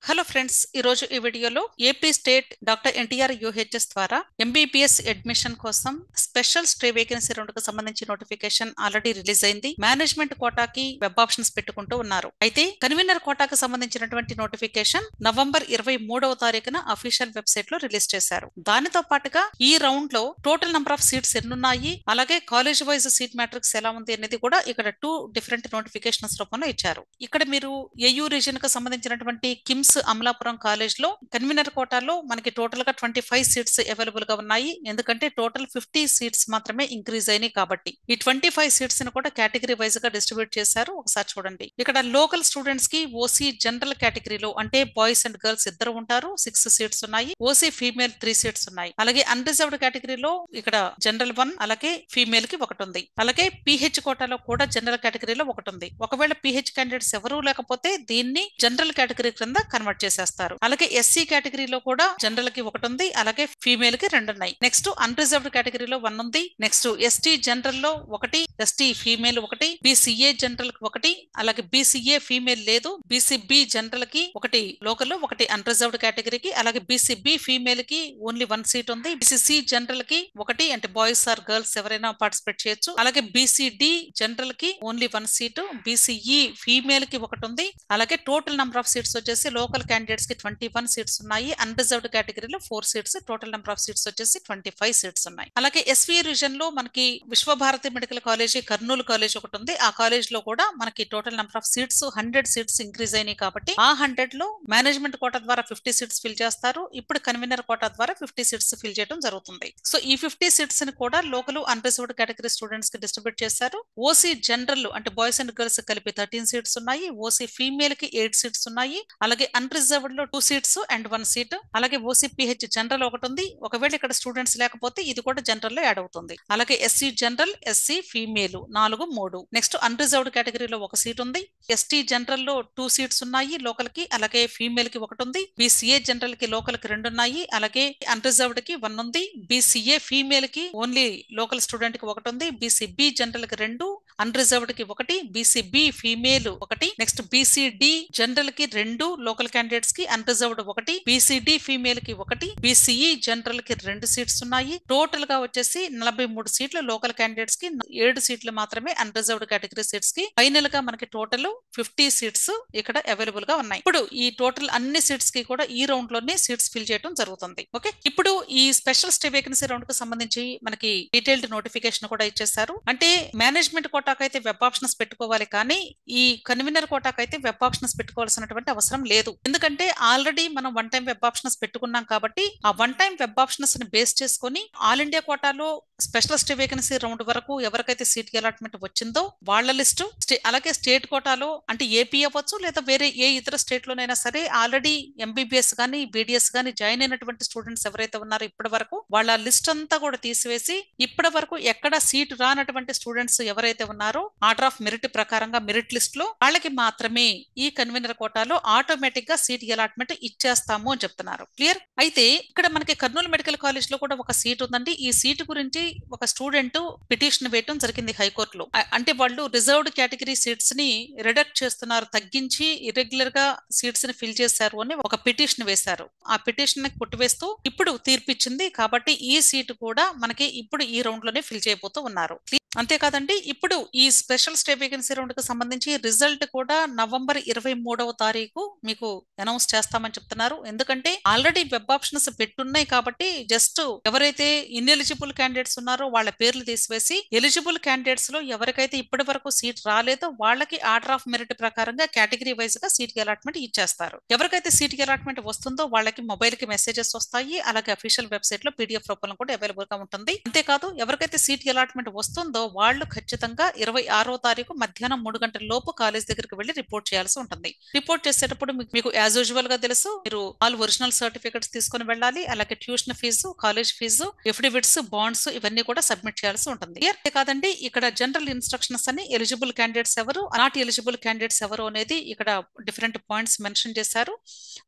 Hello friends, ఈ రోజు ఈ వీడియోలో AP state doctor NTR UHS ద్వారా ఎంబీబీఎస్ అడ్మిషన్ కోసం స్పెషల్ స్టే వేకెన్సీ 2కు సంబంధించి నోటిఫికేషన్ ఆల్రెడీ రిలీజ్ అయింది. మేనేజ్మెంట్ కోటాకి వెబ్ ఆప్షన్స్ పెట్టుకుంటూ ఉన్నారు. అయితే కన్వీనర్ కోటాకు సంబంధించినటువంటి నోటిఫికేషన్ నవంబర్ 23వ తారీఖున అఫీషియల్ వెబ్సైట్ లో రిలీజ్ చేశారు. దానితో పాటుగా ఈ రౌండ్ లో టోటల్ నెంబర్ ఆఫ్ సీట్స్ ఎన్నున్నాయి, అలాగే కాలేజ్ వైజ్ సీట్ మ్యాట్రిక్స్ ఎలా ఉంది అనేది కూడా ఇక్కడ 2 డిఫరెంట్ నోటిఫికేషన్స్ రూపంలో ఇచ్చారు. ఇక్కడ మీరు ఏయూ రీజన్ కు సంబంధించినటువంటి కిమ్స్ అమలాపురం కాలేజ్ లో కన్వీనర్ కోటాలో మనకి టోటల్ గా 25 సీట్స్ అవైలబుల్ గా ఉన్నాయి. ఎందుకంటే టోటల్ 50 సీట్స్ మాత్రమే ఇంక్రీజ్ అయినాయి కాబట్టి ఈ 25 సీట్స్ ని కూడా కేటగిరీ వైజ్ గా డిస్ట్రిబ్యూట్ చేశారు. ఒకసారి చూడండి, ఇక్కడ లోకల్ స్టూడెంట్స్ కి ఓసీ జనరల్ కేటగిరీలో అంటే బాయ్స్ అండ్ గర్ల్స్ ఇద్దరు ఉంటారు, 6 సీట్స్ ఉన్నాయి. ఓసీ ఫీమేల్ 3 సీట్స్ ఉన్నాయి. అలాగే అన్రిజర్వ్డ్ కేటగిరీలో ఇక్కడ జనరల్ 1 అలాగే ఫీమేల్ కి ఒకటి ఉంది. అలాగే పిహెచ్ కోటాలో కూడా జనరల్ కేటగిరీలో ఒకటి ఉంది. ఒకవేళ పిహెచ్ క్యాండిడేట్స్ ఎవరూ లేకపోతే దీన్ని జనరల్ కేటగిరీ క్రింద కన్వర్ట్ చేసేస్తారు. అలాగే ఎస్సీ కేటగిరీలో కూడా జనరల్ కి ఒకటి ఉంది, అలాగే ఫీమేల్ కి 2 ఉన్నాయి. నెక్స్ట్ అన్రిజర్వ్డ్ కేటగిరీలో 1 ఉంది. నెక్స్ట్ ఎస్టీ జనరల్ లో 1, ఎస్టీ ఫీమేల్ 1, బీసీఏ జనరల్ కి 1, అలాగే బీసీఏ ఫీమేల్ లేదు, బీసీబీ జనరల్ కి 1 లోకల్ 1 అన్రిజర్వ్డ్ కేటగిరీకి, అలాగే బీసీబీ ఫీమేల్ కి ఓన్లీ 1 సీట్ ఉంది. బీసీసీ జనరల్ కి 1 అంటే బాయ్స్ ఆర్ గర్ల్స్ ఎవరైనా పార్టిసిపేట్ చేయొచ్చు. అలాగే బీసీడి జనరల్ కి ఓన్లీ 1 సీటు, బీసీఈ ఫీమేల్ కి 1 ఉంది. అలాగే టోటల్ నెంబర్ ఆఫ్ సీట్స్ వచ్చేసి లోకల్ క్యాండిడేట్స్ కి 21 సీట్స్ ఉన్నాయి. అన్రిజర్వ్డ్ కేటగిరీలో 4 seats, total number of seats వచ్చేసి 25 సీట్స్ ఉన్నాయి. అలాగే ఎస్వీ రీజన్ లో మనకి Vishwabharati medical college Kurnool college ఒకటి ఉంది. ఆ కాలేజ్ లో కూడా మనకి total number of seats 100 seats increase అయినాయి కాబట్టి ఆ 100 లో మేనేజ్మెంట్ కోటా ద్వారా 50 సీట్స్ ఫిల్ చేస్తారు. ఇప్పుడు కన్వీనర్ కోటా ద్వారా 50 సీట్స్ ఫిల్ చేయడం జరుగుతుంది. సో ఈ 50 సీట్స్ ని కూడా లోకల్ అన్రిజర్వ్డ్ కేటగిరీ స్టూడెంట్స్ కి డిస్ట్రిబ్యూట్ చేశారు. ఓసీ జనరల్ అంటే బాయ్స్ అండ్ గర్ల్స్ కలిపి 13 సీట్స్ ఉన్నాయి. ఓసీ ఫీమేల్ కి 8 సీట్స్ ఉన్నాయి. అలాగే అన్రిజర్వ్డ్ లో 2 సీట్స్ అండ్ 1 సీట్. అలాగే ఓసీపీహెచ్ జనరల్ ఒకటి ఉంది. ఒకవేళ ఇక్కడ స్టూడెంట్స్ లేకపోతే ఇది కూడా జనరల్ లో యాడ్ అవుతుంది. అలాగే SC general, SC female 4, 3. Next unreserved కేటగిరీలో 1 సీట్ ఉంది. ఎస్టీ జనరల్ లో 2 సీట్స్ ఉన్నాయి లోకల్ కి, అలాగే ఫీమేల్ కి 1 ఉంది. బీసీఏ జనరల్ కి లోకల్ కి 2 ఉన్నాయి, అలాగే అన్రిజర్వ్డ్ కి 1 ఉంది. బీసీఏ ఫీమేల్ కి ఓన్లీ లోకల్ స్టూడెంట్ కి 1 ఉంది. బీసీబీ జనరల్ కి 2, అన్రిజర్వ్డ్ కి 1, BCB female 1. Next BCD general కి 2 లోకల్ క్యాండిడేట్స్ కి, అన్రిజర్వ్డ్ 1, బీసీడి ఫీమేల్ కి 1, బీసీఈ జనరల్ కి 2 సీట్స్ ఉన్నాయి. టోటల్ గా వచ్చేసి 43 సీట్లు లోకల్ క్యాండిడేట్స్ కి, 7 సీట్లు మాత్రమే అన్రిజర్వ్డ్ కేటగిరీ సీట్స్ కి. ఫైనల్ గా మనకి టోటల్ 50 సీట్స్ ఇక్కడ అవైలబుల్ గా ఉన్నాయి. ఇప్పుడు ఈ టోటల్ అన్ని సీట్స్ కి కూడా ఈ రౌండ్ లోనే సీట్స్ ఫిల్ చేయడం జరుగుతుంది. ఓకే, ఇప్పుడు ఈ స్పెషల్ స్టే వేకెన్సీ రౌండ్ కు సంబంధించి మనకి డీటెయిల్డ్ నోటిఫికేషన్ కూడా ఇచ్చేసారు. అంటే మేనేజ్మెంట్ కోటాకైతే వెబ్ ఆప్షన్స్ పెట్టుకోవాలి, కానీ ఈ కన్వీనర్ కోటాకైతే వెబ్ ఆప్షన్స్ పెట్టుకోవాల్సినటువంటి అవసరం లేదు. ఎందుకంటే ఆల్రెడీ మనం 1 టైం వెబ్ ఆప్షన్స్ పెట్టుకున్నాం కాబట్టి ఆ 1 టైం వెబ్ ఆప్షన్స్ ని బేస్ చేసుకుని ఆల్ ఇండియా కోటాలో స్పెషల్ స్టే వేకెన్సీ రౌండ్ వరకు ఎవరికైతే సీట్ అలాట్మెంట్ వచ్చిందో వాళ్ళ లిస్టు, అలాగే స్టేట్ కోటాలో అంటే ఏపీ అవ్వచ్చు లేదా వేరే ఏ ఇతర స్టేట్ లోనైనా సరే ఆల్రెడీ ఎంబీబీఎస్ గానీ బీడీఎస్ గానీ జాయిన్ అయినటువంటి స్టూడెంట్స్ ఎవరైతే ఉన్నారో ఇప్పటి వరకు వాళ్ళ లిస్ట్ అంతా కూడా తీసివేసి ఇప్పటి వరకు ఎక్కడ సీట్ రానటువంటి స్టూడెంట్స్ ఎవరైతే ఉన్నారో ఆర్డర్ ఆఫ్ మెరిట్ ప్రకారంగా మెరిట్ లిస్ట్ లో వాళ్ళకి మాత్రమే ఈ కన్వీనర్ కోటాలో ఆటోమేటిక్ గా సీట్ అలాట్మెంట్ ఇచ్చేస్తాము అని చెప్తున్నారు. క్లియర్? అయితే ఇక్కడ మనకి కర్నూలు మెడికల్ కాలేజ్ లో కూడా ఒక సీట్ ఉందండి. ఈ సీటు గురించి ఒక స్టూడెంట్ పిటిషన్ వేయడం జరిగింది హైకోర్టులో. అంటే వాళ్ళు రిజర్వ్డ్ కేటగిరీ సీట్స్ ని రిడక్ట్ చేస్తున్నారు, తగ్గించి ఇర్రెగ్యులర్ గా సీట్స్ ని ఫిల్ చేశారు అని ఒక పిటిషన్ వేశారు. ఆ పిటిషన్ ని కొట్టివేస్తూ ఇప్పుడు తీర్పిచ్చింది. కాబట్టి ఈ సీటు కూడా మనకి ఇప్పుడు ఈ రౌండ్ లోనే ఫిల్ చేయబోతూ ఉన్నారు. అంతేకాదండి, ఇప్పుడు ఈ స్పెషల్ స్టే వేకెన్సీ రౌండ్ కు సంబంధించి రిజల్ట్ కూడా నవంబర్ 23వ తారీఖు మీకు అనౌన్స్ చేస్తామని చెప్తున్నారు. ఎందుకంటే ఆల్రెడీ వెబ్ ఆప్షన్స్ పెట్టున్నాయి కాబట్టి జస్ట్ ఎవరైతే ఇన్ఎలిజిబుల్ క్యాండిడేట్స్ ఉన్నారో వాళ్ళ పేర్లు తీసివేసి ఎలిజిబుల్ క్యాండిడేట్స్ లో ఎవరికైతే ఇప్పటి వరకు సీట్ రాలేదో వాళ్ళకి ఆర్డర్ ఆఫ్ మెరిట్ ప్రకారంగా కేటగిరీ వైజ్ గా సీట్ అలాట్మెంట్ ఇచ్చేస్తారు. ఎవరికైతే సీట్ అలాట్మెంట్ వస్తుందో వాళ్ళకి మొబైల్ కి మెసేజెస్ వస్తాయి. అలాగే అఫీషియల్ వెబ్సైట్ లో పీడిఎఫ్ రూపంలో కూడా అవైలబుల్ గా ఉంటుంది. అంతేకాదు, ఎవరికైతే సీట్ అలాట్మెంట్ వస్తుందో వాళ్ళు ఖచ్చితంగా 26వ తారీఖు మధ్యాహ్నం 3 గంటల లోపు కాలేజ్ దగ్గరికి వెళ్లి రిపోర్ట్ చేయాల్సి ఉంటుంది. రిపోర్ట్ చేసేటప్పుడు మీకు యాజ్ యూజువల్ గా తెలుసు, మీరు ఆల్ ఒరిజినల్ సర్టిఫికెట్స్ తీసుకుని వెళ్ళాలి. అలాగే tuition fees, college fees, affidavits, bonds ఇవన్నీ కూడా సబ్మిట్ చేయాల్సి ఉంటుంది. కాదండి, ఇక్కడ జనరల్ ఇన్స్ట్రక్షన్స్ అని ఎలిజిబుల్ క్యాండిడేట్స్ ఎవరు, నాట్ ఎలిజిబుల్ క్యాండిడేట్స్ ఎవరు అనేది ఇక్కడ డిఫరెంట్ పాయింట్స్ మెన్షన్ చేశారు.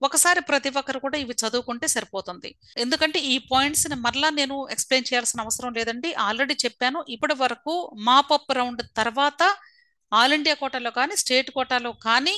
ఒకసారి ప్రతి ఒక్కరు కూడా ఇవి చదువుకుంటే సరిపోతుంది. ఎందుకంటే ఈ పాయింట్స్ ని మరలా నేను ఎక్స్ప్లెయిన్ చేయాల్సిన అవసరం లేదండి, ఆల్రెడీ చెప్పాను. ఇప్పటి వరకు మాపప్ రౌండ్ తర్వాత ఆల్ ఇండియా కోటాలో కానీ స్టేట్ కోటాలో కానీ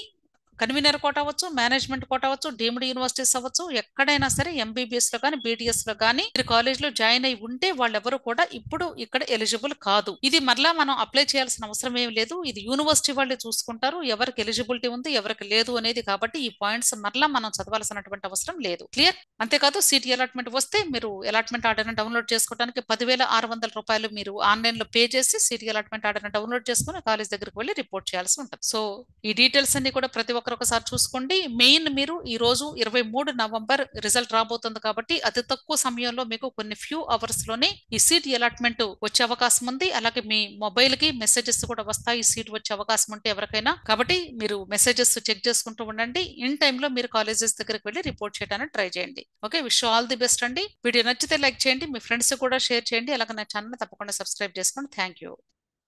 కన్వీనర్ కోట అవ్వచ్చు, మేనేజ్మెంట్ కోట అవ్వచ్చు, డీమ్డ్ యూనివర్సిటీస్ అవ్వచ్చు, ఎక్కడైనా సరే ఎంబీబీఎస్ లో కానీ బీటీఎస్ లో కానీ మీరు కాలేజ్ లో జాయిన్ అయి ఉంటే వాళ్ళెవరు కూడా ఇప్పుడు ఇక్కడ ఎలిజిబుల్ కాదు. ఇది మరలా మనం అప్లై చేయాల్సిన అవసరం ఏం లేదు. ఇది యూనివర్సిటీ వాళ్ళే చూసుకుంటారు ఎవరికి ఎలిజిబిలిటీ ఉంది ఎవరికి లేదు అనేది. కాబట్టి ఈ పాయింట్స్ మరలా మనం చదవాల్సినటువంటి అవసరం లేదు. క్లియర్? అంతేకాదు సిటీ అలాట్మెంట్ వస్తే మీరు అలాట్మెంట్ ఆర్డర్ డౌన్లోడ్ చేసుకోవడానికి 10,600 రూపాయలు మీరు ఆన్లైన్ లో పే చేసి సిటీ అలాట్మెంట్ ఆర్డర్ డౌన్లోడ్ చేసుకుని కాలేజ్ దగ్గరికి వెళ్ళి రిపోర్ట్ చేయాల్సి ఉంటుంది. సో ఈ డీటెయిల్స్ అన్ని కూడా ప్రతి ఒక్కరు ఒకసారి చూసుకోండి. మెయిన్ మీరు ఈ రోజు 23 నవంబర్ రిజల్ట్ రాబోతుంది కాబట్టి అతి తక్కువ సమయంలో మీకు కొన్ని ఫ్యూ అవర్స్ లోనే ఈ సీట్ అలాట్మెంట్ వచ్చే అవకాశం ఉంది. అలాగే మీ మొబైల్ కి మెసేజెస్ కూడా వస్తాయి ఈ సీట్ వచ్చే అవకాశం ఉంటే ఎవరికైనా. కాబట్టి మీరు మెసేజెస్ చెక్ చేసుకుంటూ ఉండండి. ఇన్ టైమ్ లో మీరు కాలేజెస్ దగ్గరికి వెళ్ళి రిపోర్ట్ చేయడానికి ట్రై చేయండి. Okay, wish all the best అండి. వీడియో నచ్చితే లైక్ చేయండి, మీ ఫ్రెండ్స్ కూడా షేర్ చేయండి. అలాగే నా ఛానల్ తప్పకుండా సబ్స్క్రైబ్ చేసుకోండి. Thank you.